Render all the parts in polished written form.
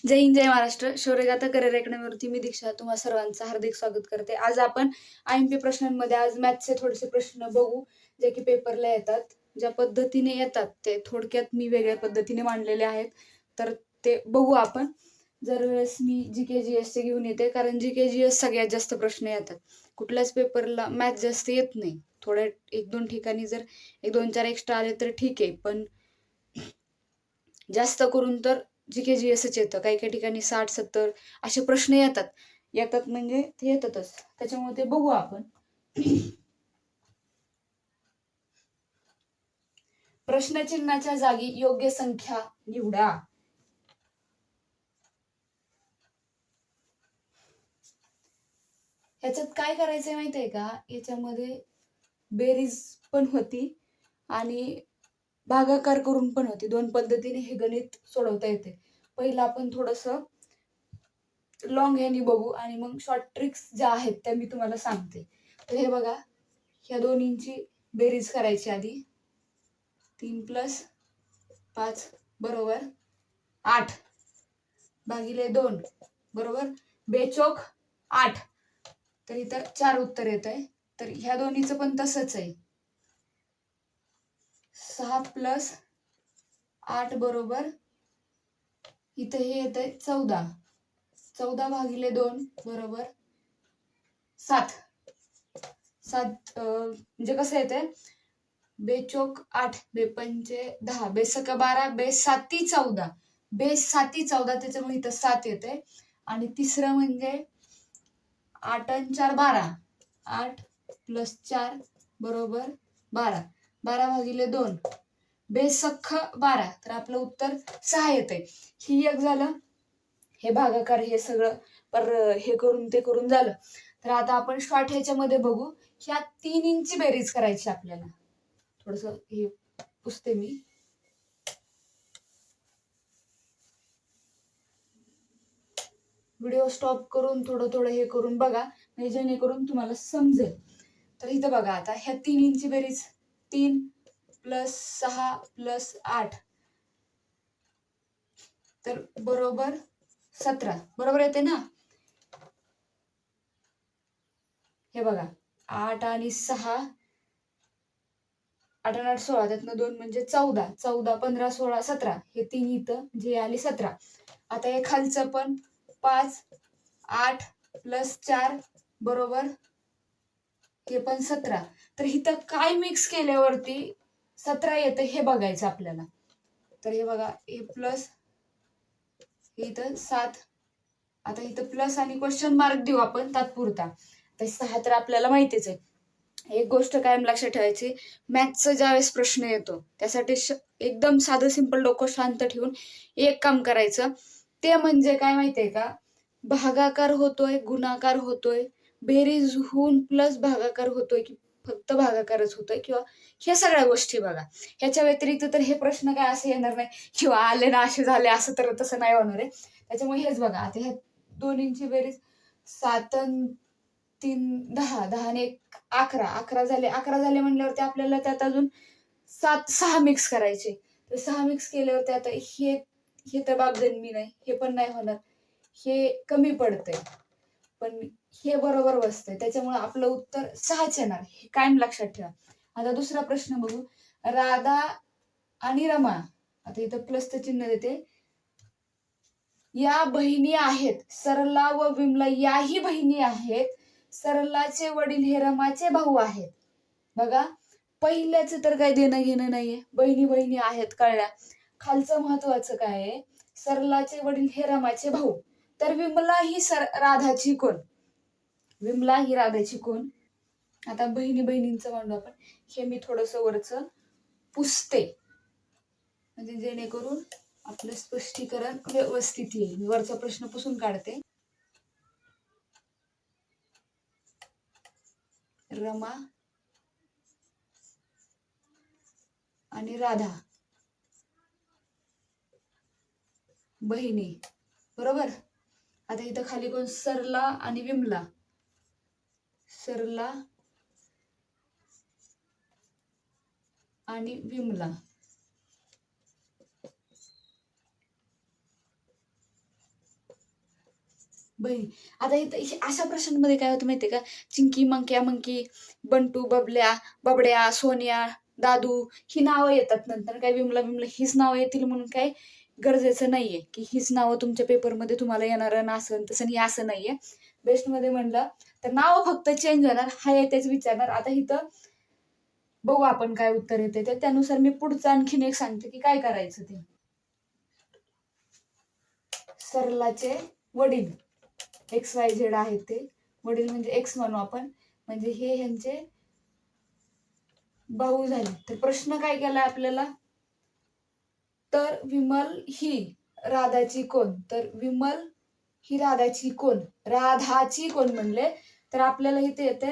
जय हिंद जय Maharashtra. शौर्यगाथा career अकॅडमीवरती मी दीक्षा तुम्हा सर्वांचं हार्दिक स्वागत करते. आज आपण IMP प्रश्नांमध्ये आज मॅथ्सचे थोडेसे प्रश्न बघू जे की पेपरला येतात. ज्या पद्धतीने येतात ते थोडक्यात मी वेगळ्या पद्धतीने मांडलेले आहेत, तर ते बघू आपण. दरवेळेस मी GK GS चे घेऊन येते, कारण GK GS सगळ्यात जास्त प्रश्न येतात. कुठल्याच पेपरला मॅथ्स जास्त येत नाही. थोड्या एक दोन ठिकाणी जर 1-2-4 एक्स्ट्रा आले तर ठीक आहे, पण जास्त करून तर GK GSच येतं. काही काही ठिकाणी 60-70 असे प्रश्न येतात म्हणजे ते येतातच. त्याच्यामुळे ते बघू आपण. प्रश्नचिन्हाच्या जागी योग्य संख्या निवडा. ह्याच्यात काय करायचंय माहितीये का? याच्यामध्ये बेरीज पण होती आणि भागाकार करून पण होती. दोन पद्धतीने हे गणित सोडवता येते. पहिलं आपण थोडस लॉंग ह्यानी बघू आणि मग शॉर्ट ट्रिक्स ज्या आहेत त्या मी तुम्हाला सांगते. तर हे बघा, ह्या दोन्हींची बेरीज करायची आधी. 3 + 5 बरोबर 8 भागिले 2 बरोबर बेचोक 8. तर इथं 4 उत्तर येत आहे. तर ह्या दोन्हीचं पण तसंच आहे. 6 + 8 बरोबर इथं हे येत आहे 14. 14 भागिले 2 बरोबर 7. 7 म्हणजे कसं येतंय, बेचोक 8 बेपंचे 10 बेसक 12 बेसाती 14 बेसाती 14, त्याच्यामुळे इथं 7 येते. आणि तिसरं म्हणजे 8 आणि 4 12. 8 + 4 बरोबर 12. 12 भागिले 2 बेसख्ख 12. तर आपलं उत्तर 6 येते. ही एक झालं. हे भागाकार हे सगळं पर हे करून ते करून झालं. तर आता आपण शॉर्ट ह्याच्यामध्ये बघू. ह्या तिन्हींची बेरीज करायची आपल्याला. थोडस हे पुसते मी. व्हिडिओ स्टॉप करून थोडं हे करून बघा, म्हणजे जेणेकरून तुम्हाला समजेल. तर इथं बघा, आता ह्या तिन्हींची बेरीज 3 + 6 + 8 तर बरोबर 17 बरोबर येते ना. हे बघा, 8 आणि 6 8 आणि 8 16, त्यातनं 2 म्हणजे 14. 14 15 16 17 हे तीन इथं जे आली 17. आता हे खालचं पण 5 8 + 4 बरोबर हे पण 17. तर इथं काय मिक्स केल्यावरती 17 येतं हे बघायचं आपल्याला. तर हे बघा, हे प्लस इथं 7. आता इथं प्लस आणि क्वेश्चन मार्क देऊ आपण तात्पुरता. तर 6 तर आपल्याला माहितीच आहे. एक गोष्ट कायम लक्षात ठेवायची, मॅथ्सचा ज्यावेळेस प्रश्न येतो त्यासाठी एकदम साधं सिंपल डोकं शांत ठेवून एक काम करायचं. ते म्हणजे काय माहितीये का, भागाकार होतोय, गुणाकार होतोय, बेरीज होऊन प्लस भागाकार होतोय की फक्त भागाकारच होतोय, किंवा ह्या सगळ्या गोष्टी बघा. ह्याच्या व्यतिरिक्त तर हे प्रश्न काय असे येणार नाही किंवा आले ना असे झाले असं, तर तसं नाही होणार आहे. त्याच्यामुळे हेच बघा. आता ह्या दोन्हींची बेरीज 7 आणि 3 10 10 आणि 1 11. 11 झाले. 11 झाले म्हणल्यावरती आपल्याला त्यात अजून 6 मिक्स करायचे. तर 6 मिक्स केल्यावरती आता हे तर बाब जन्मी नाही, हे पण नाही होणार, हे कमी पडतंय, पण हे बरोबर बसतंय. त्याच्यामुळे आपलं उत्तर 6च येणार, हे कायम लक्षात ठेवा. आता दुसरा प्रश्न बघू. राधा आणि रमा, आता इथं प्लसचं चिन्ह देते, या बहिणी आहेत. सरला व विमला याही बहिणी आहेत. सरलाचे वडील हे रमाचे भाऊ आहेत. बघा, पहिल्याच तर काही देणं घेणं नाहीये, बहिणी बहिणी आहेत कळल्या. खालचं महत्वाचं काय आहे, सरलाचे वडील हे रमाचे भाऊ. तर विमला ही राधाची कोण? विमला ही राधाची कोण? आता बहिणी बहिणींचं मांडू आपण. हे मी थोडस वरचं पुसते, म्हणजे जेणेकरून आपलं स्पष्टीकरण व्यवस्थित येईल. वरचा प्रश्न पुसून काढते. रमा आणि राधा बहिणी बरोबर. आता इथं खाली कोण, सरला आणि विमला. सरला आणि विमला. बहिणी. आता इथं अशा प्रश्नांमध्ये काय होतं माहितीये का, चिंकी, मंक्या, मंकी, बंटू, बबल्या, बबड्या, सोनिया, दादू ही नावं येतात नंतर. काय विमला बिमला हीच नावं येतील म्हणून काय गरजेचं नाहीये की हीच नावं तुमच्या पेपरमध्ये तुम्हाला येणार ना, असं तसं हे असं नाहीये. बेस्टमध्ये म्हणलं तर नावं फक्त चेंज होणार, हाय तेच विचारणार. आता इथं बघू आपण काय उत्तर येते ते, त्यानुसार मी पुढचं आणखीन एक सांगते की काय करायचं ते. सरलाचे वडील XYZ आहेत ते, वडील म्हणजे एक्स म्हणू आपण, म्हणजे हे ह्यांचे भाऊ झाले. तर प्रश्न काय केलाय आपल्याला, तर विमल ही राधाची कोण, तर विमल ही राधाची कोण, राधाची कोण म्हणले तर आपल्याला इथे येते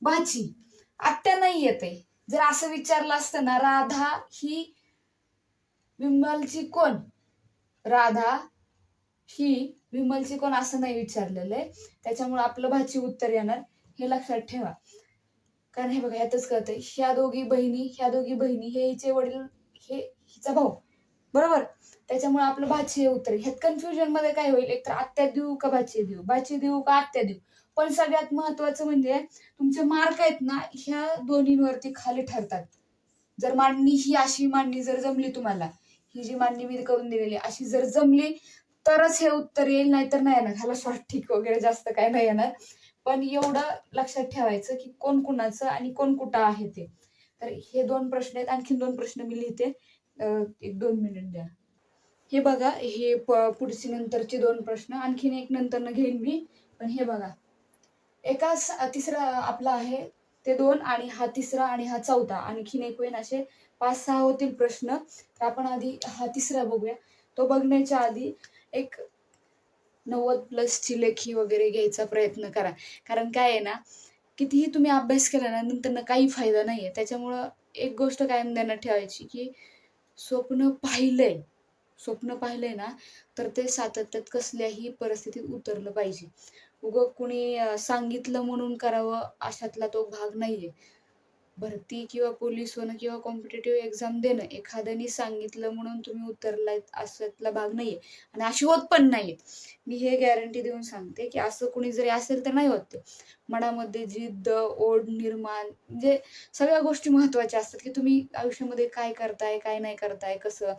भाची, आत्या नाही येते. जर असं विचारलं असतं ना, राधा ही विमलची कोण, राधा ही विमलची कोण असं नाही विचारलेलं आहे, त्याच्यामुळे आपलं भाची उत्तर येणार, हे लक्षात ठेवा. कारण हे बघा यातच कळतंय, ह्या दोघी बहिणी हे हिचे वडील, हे हिचा भाऊ, बरोबर. त्याच्यामुळे आपलं भाची हे उत्तर. ह्यात कन्फ्युजन मध्ये काय होईल, एक तर आत्या देऊ का भाची देऊ, भाची देऊ का आत्या देऊ. पण सगळ्यात महत्वाचं म्हणजे तुमचे मार्क आहेत ना, ह्या दोन्हींवरती खाली ठरतात. जर मांडणी ही अशी मांडणी जर जमली तुम्हाला, ही जी मांडणी मी करून दिलेली अशी जर जमली तरच हे उत्तर येईल, नाहीतर नाही येणार. ह्याला शॉर्ट ठीक वगैरे जास्त काय नाही येणार. पण एवढं लक्षात ठेवायचं की कोण कुणाचं आणि कोण कुठं आहे ते. तर हे 2 प्रश्न आहेत. आणखीन 2 प्रश्न मी लिहिते, 1-2 मिनिट द्या. हे बघा, हे पुढची नंतरचे 2 प्रश्न, आणखीन एक नंतर घेईन मी. पण हे बघा, एका तिसरा आपला आहे ते 2 आणि हा तिसरा आणि हा चौथा, आणखीन एक होईल, असे 5-6 होतील प्रश्न. तर आपण आधी हा तिसरा बघूया. तो बघण्याच्या आधी एक 90+ ची लेखी वगैरे घ्यायचा प्रयत्न करा. कारण काय आहे ना, कितीही तुम्ही अभ्यास केला ना, नंतर काही फायदा नाहीये. त्याच्यामुळं एक गोष्ट कायम ध्यानात ठेवायची की स्वप्न पाहिलंय ना, तर ते सातत्यात कसल्याही परिस्थितीत उतरलं पाहिजे. उगं कुणी सांगितलं म्हणून करावं अशातला तो भाग नाहीये. भरती किंवा पोलीस होणं किंवा कॉम्पिटेटिव्ह एक्झाम देणं एखाद्याने सांगितलं म्हणून तुम्ही उतरलायत अशातला भाग नाहीये, आणि अशी होत पण नाहीये. मी हे गॅरंटी देऊन सांगते की असं कुणी जरी असेल तर नाही होत ते. मनामध्ये जिद्द, ओढ निर्माण, म्हणजे सगळ्या गोष्टी महत्वाच्या असतात की तुम्ही आयुष्यामध्ये काय करताय, काय नाही करताय, कसं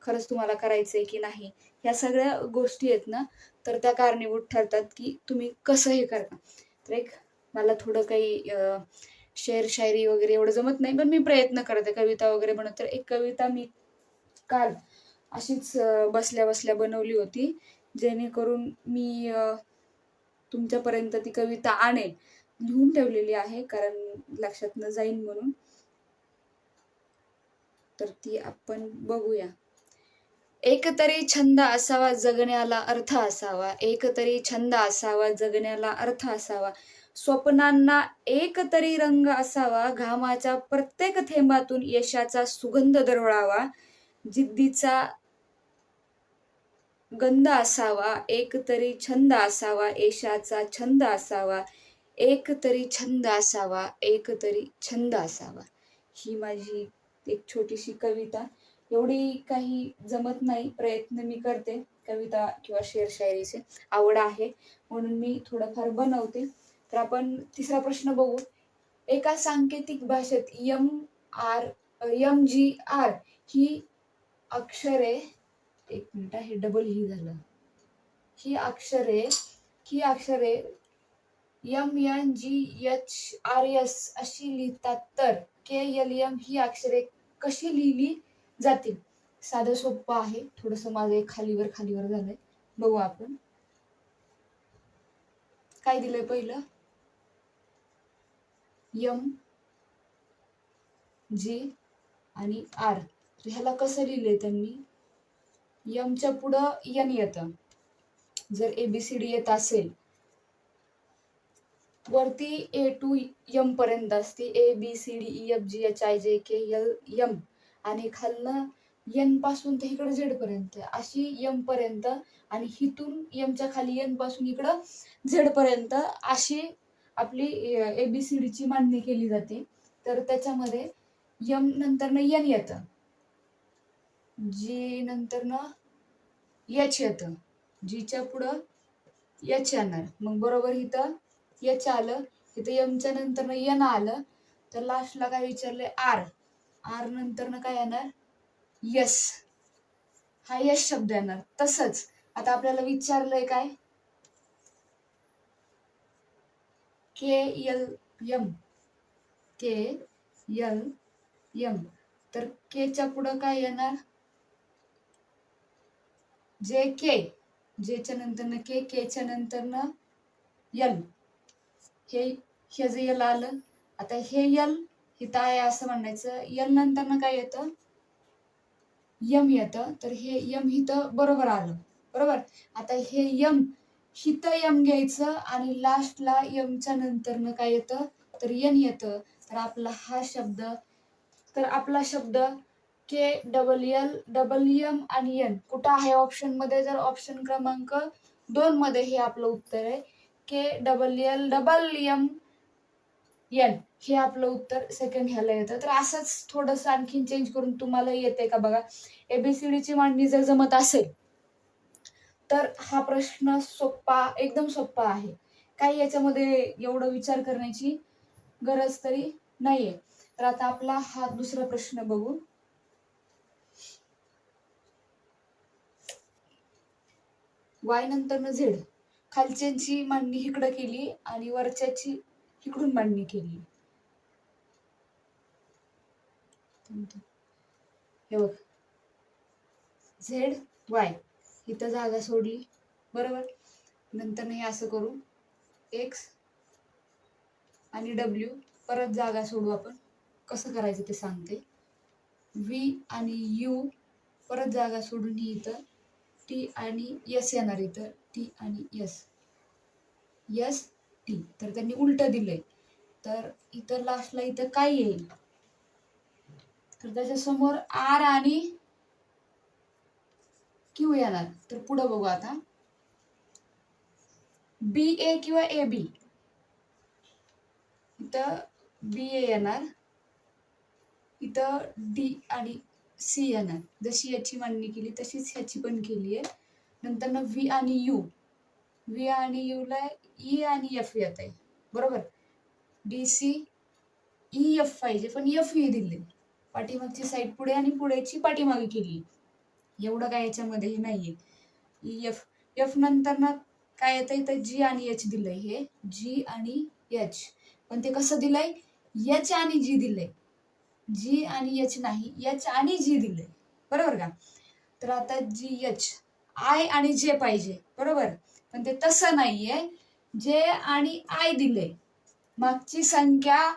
खरंच तुम्हाला करायचंय की नाही, ह्या सगळ्या गोष्टी आहेत ना, तर त्या कारणीभूत ठरतात की तुम्ही कसं हे करता. तर एक मला थोडं काही शेर शायरी वगैरे एवढं जमत नाही, पण मी प्रयत्न करते कविता वगैरे बनवते. तर एक कविता मी काल अशीच बसल्या बसल्या बनवली होती, जेणेकरून मी तुमच्यापर्यंत ती कविता आणेल. लिहून ठेवलेली आहे कारण लक्षात न जाईन म्हणून. तर ती आपण बघूया. एक तरी छंद असावा जगण्याला अर्थ असावा, एक तरी छंद असावा जगण्याला अर्थ असावा, स्वप्नांना एक तरी रंग असावा, घामाच्या प्रत्येक थेंबातून यशाचा सुगंध दरवळावा, जिद्दीचा गंध असावा, एक तरी छंद असावा, यशाचा छंद असावा, एक तरी छंद असावा, एक तरी छंद असावा. ही माझी एक छोटीशी कविता. एवढी काही जमत नाही, प्रयत्न मी करते. कविता किंवा शेर शायरीचे आवड आहे म्हणून मी थोडंफार बनवते. तर आपण तिसरा प्रश्न बघू. एका सांकेतिक भाषेत MGR ही अक्षरे, एक मिनिट, हे डबल ही झालं, ही अक्षरे MNGHRS अशी लिहितात, तर KLM ही अक्षरे कशी लिहिली जातील. साधं सोपं आहे, थोडस माझं खालीवर झालंय, बघू आपण. काय दिलंय पहिलं, MG आणि R. ह्याला कसं लिहिलंय त्यांनी, यमच्या पुढं N येतं. जर ABCD येत असेल, वरती A to M पर्यंत असते, ABCDEFGHIJKL M, आणि खालनं N पासून ते इकडे Z पर्यंत, अशी M पर्यंत, आणि हिथून M च्या खाली N पासून इकडं Z पर्यंत अशी आपली ABCD ची मांडणी केली जाते. तर त्याच्यामध्ये M नंतर N येतं, G नंतर H येतं, G च्या पुढं एच येणार. मग बरोबर इथं एच आलं, इथं एमच्या नंतर एन आलं, तर लास्टला काय विचारलंय आर. आर नंतर काय येणार यस. हा यस शब्द येणार. तसंच आता आपल्याला विचारलंय काय के एल एम. के एल एम. तर केच्या पुढं काय येणार जे के. जेच्या नंतर के, केच्या नंतर यल. हे जे यल आलं, आता हे यल इथं आहे असं म्हणायचं. यल नंतर काय येतं यम येतं. तर हे यम इथं बरोबर आलं. बरोबर. आता हे यम हिथं यम घ्यायचं आणि लास्टला यमच्या नंतर काय येतं तर यन येतं. तर आपला शब्द के डबल एल डबल एम आणि एन कुठं आहे ऑप्शन मध्ये, जर ऑप्शन क्रमांक 2 मध्ये हे आपलं उत्तर आहे. K double L double M N हे आपलं उत्तर सेकंड ह्याला येतं. तर असंच थोडंसं आणखीन चेंज करून तुम्हाला येते का बघा. एबीसीडीची मांडणी जर जमत असेल तर हा प्रश्न सोपा, एकदम सोपा आहे. काही याच्यामध्ये एवढं विचार करण्याची गरज तरी नाहीये. तर आता आपला हा दुसरा प्रश्न बघू. वाय नंतर झेड. खालच्यांची मांडणी इकडं केली आणि वरच्याची इकडून मांडणी केली. हे बघ झेड वाय इथं जागा सोडली. बरोबर. नंतर हे असं करू एक्स आणि डब्ल्यू परत जागा सोडू. आपण कसं करायचं ते सांगते. व्ही आणि यू परत जागा सोडून ही इथं टी आणि एस येणार. इथं टी आणि एस एस टी. तर त्यांनी उलट दिलंय. तर इथं लास्टला इथं काय येईल तर त्याच्यासमोर आर आणि क्यू येणार. तर पुढं बघू आता. बी ए किंवा ए बी. इथं बी ए येणार. इथं डी आणि सी येणार. जशी याची मांडणी केली तशीच ह्याची पण केली आहे. नंतर व्ही आणि यू. व्ही आणि यू ला ई आणि एफ येत आहे. बरोबर. डी सी ई एफ पाहिजे पण एफ ही दिले. पाठीमागची साईड पुढे आणि पुढेची पाठीमागे केली. एवढं काय याच्यामध्ये हे नाहीये. E F. एफ नंतर काय येतं इथं जी आणि एच दिलंय. हे जी आणि एच. पण ते कसं दिलंय एच आणि जी दिलंय. जी आणि एच नाही, एच आणि जी दिलंय. बरोबर का. तर आता जी एच आय आणि जे पाहिजे. बरोबर. पण ते तसं नाहीये. जे आणि आय दिले. मागची संख्या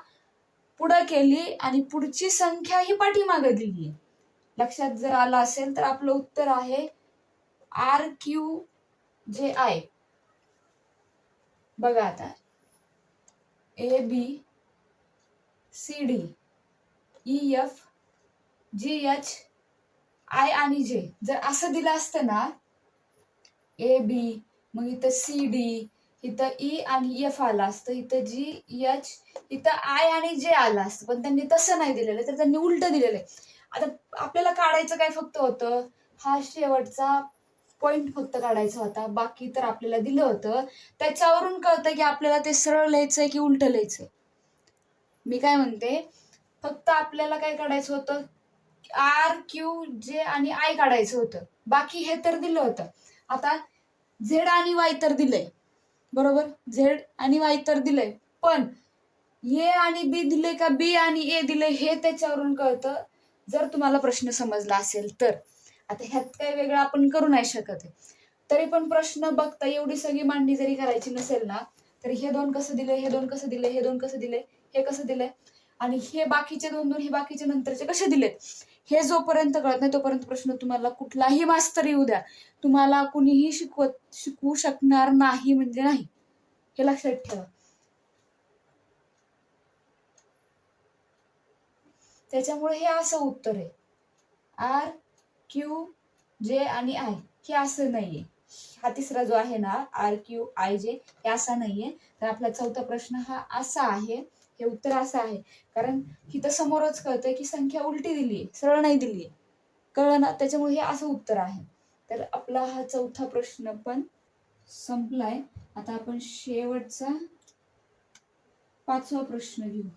पुढं केली आणि पुढची संख्या ही पाठीमागे दिली. लक्षात जर आलं असेल तर आपलं उत्तर आहे आर क्यू जे आय. बघा आता A B C D E F G H I आणि जे जर असं दिलं असतं ना ए बी मग इथं सी डी इथं ई आणि एफ आलं असतं. इथं जी एच इथं आय आणि जे आलं असतं. पण त्यांनी तसं नाही दिलेलं. तर त्यांनी उलट दिलेलं आहे. आता आपल्याला काढायचं काय फक्त होतं हा शेवटचा पॉइंट फक्त काढायचा होता. बाकी तर आपल्याला दिलं होतं. त्याच्यावरून कळतं की आपल्याला ते सरळ लिहायचंय की उलट लिहायचंय. मी काय म्हणते फक्त आपल्याला काय काढायचं होतं आर क्यू जे आणि आय काढायचं होतं. बाकी हे तर दिलं होतं. आता झेड आणि वाय तर दिलंय. बरोबर. झेड आणि वाय तर दिलंय. पण ए आणि बी दिले का बी आणि ए दिले हे त्याच्यावरून कळतं. जर तुम्हाला प्रश्न समजला असेल तर. आता ह्यात काही वेगळं आपण करू नाही शकत. तरी पण प्रश्न बघता एवढी सगळी मांडणी जरी करायची नसेल ना तर हे दोन कसं दिले, हे दोन कसं दिले, हे दोन कसं दिले, हे कसं दिलंय आणि हे बाकीचे दोन हे बाकीचे नंतरचे कसे दिलेत हे जोपर्यंत कळत नाही तोपर्यंत प्रश्न तुम्हाला कुठलाही मास्तर येऊ द्या तुम्हाला कुणीही शिकवू शकणार नाही म्हणजे नाही. हे लक्षात ठेवा. त्याच्यामुळे हे असं उत्तर आहे आर क्यू जे आणि आय. हे असं नाहीये. हा तिसरा जो आहे ना आर क्यू आय जे हे असा नाहीये. तर आपला चौथा प्रश्न हा असा आहे. हे उत्तर असं आहे कारण इथं समोरच कळतंय की संख्या उलटी दिलीये सरळ नाही दिलीये. कळलं ना. त्याच्यामुळे हे असं उत्तर आहे. तर आपला हा चौथा प्रश्न पण संपलाय. आता आपण शेवटचा 5वा प्रश्न घेऊ.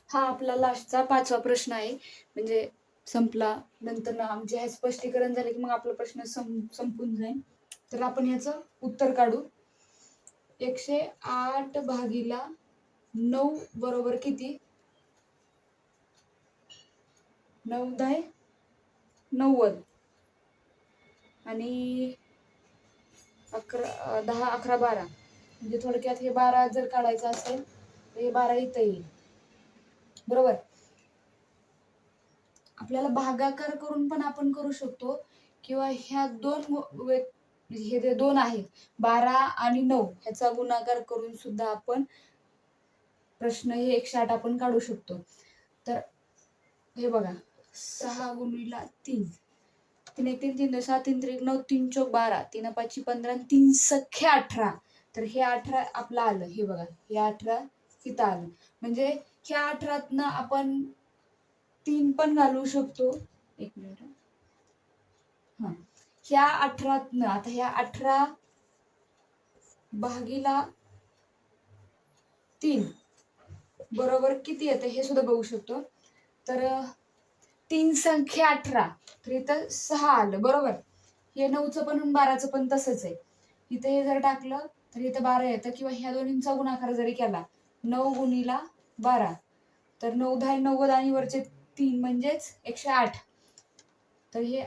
हा आपला लास्टचा 5वा प्रश्न आहे. म्हणजे संपला नंतर ना म्हणजे हे स्पष्टीकरण झाले की मग आपला प्रश्न संपून जाईल. तर आपण ह्याचं उत्तर काढू. 108 भागीला 9 बरोबर किती? 9 10 90 आणि 11 10 11 12 म्हणजे थोडक्यात हे 12 जर काढायचं असेल तर हे 12 इथं येईल. बरोबर. आपल्याला भागाकार करून पण आपण करू शकतो किंवा ह्या हे जे 2 आहेत 12 आणि 9 ह्याचा गुणाकार करून सुद्धा आपण प्रश्न हे 108 आपण काढू शकतो. तर हे बघा 6 गुणिला 3 3 1 3 3 2 6 3 3 9 3 चौक 12 3 5 15 3 सख्खे 18. तर हे 18 आपलं आलं. हे बघा हे 18 इथं आलं. म्हणजे ह्या 18तनं आपण 3 पण घालू शकतो. एक मिनिट. हा ह्या 18तनं आता ह्या 18 भागीला 3 बरोबर किती येतं हे सुद्धा बघू शकतो. तर 3 संख्या 18 तर इथं 6 आलं. बरोबर. हे 9चं पण 12चं पण तसंच आहे. इथं हे जर टाकलं तर इथं 12 येतं किंवा ह्या दोन्हींचा गुणाकार जरी केला 9 गुणिला 12 तर 9 10 90 आणि वरचे 3 म्हणजेच 108. तर हे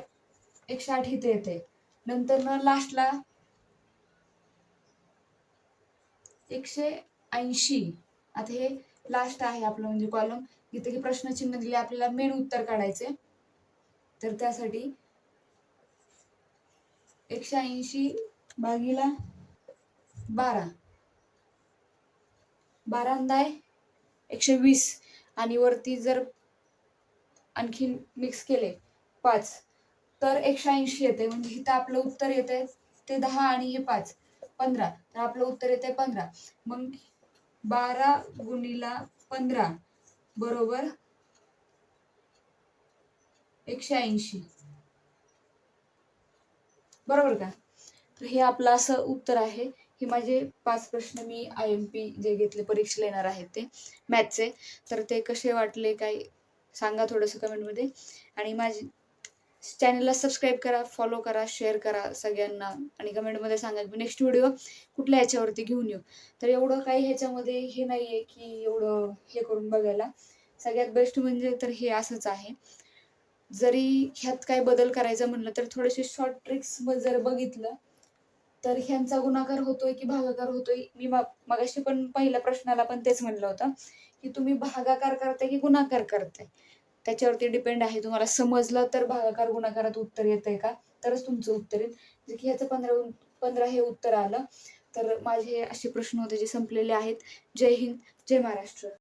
108 इथे येते. नंतर ना लास्टला 180. आता हे लास्ट आहे आपलं म्हणजे कॉलम. इथे की प्रश्नचिन्ह दिले आपल्याला मेन उत्तर काढायचे. तर त्यासाठी 180 भागीला 12 12 120 आणि वरती जर आणखी मिक्स केले 5 तर 180 येते. म्हणजे इथं आपलं उत्तर येते ते 10 आणि हे 5 15. तर आपलं उत्तर येते 15. मग 12 गुणिला 15 बरोबर 180. बरोबर का? तर हे आपलं असं उत्तर आहे. हे माझे 5 प्रश्न मी IMP जे घेतले परीक्षेला येणार आहेत ते मॅथचे. तर ते कसे वाटले काय सांगा थोडंसं कमेंटमध्ये. आणि माझी चॅनलला सबस्क्राईब करा, फॉलो करा, शेअर करा सगळ्यांना आणि कमेंटमध्ये सांगा की नेक्स्ट व्हिडिओ कुठल्या ह्याच्यावरती घेऊन येऊ. तर एवढं काही ह्याच्यामध्ये हे नाही आहे की एवढं हे करून बघायला. सगळ्यात बेस्ट म्हणजे तर हे असंच आहे. जरी ह्यात काय बदल करायचा म्हणलं तर थोडेसे शॉर्ट ट्रिक्स जर बघितलं तर ह्यांचा गुणाकार होतोय की भागाकार होतोय. मी मगाशी पण पहिल्या प्रश्नाला पण तेच म्हणलं होतं की तुम्ही भागाकार करताय की गुणाकार करताय त्याच्यावरती डिपेंड आहे. तुम्हाला समजलं तर भागाकार गुणाकारात उत्तर येतंय का तरच तुमचं उत्तर येईल. जे की ह्याचं 15 हे उत्तर आलं. तर माझे असे प्रश्न होते जे संपलेले आहेत. जय हिंद, जय महाराष्ट्र.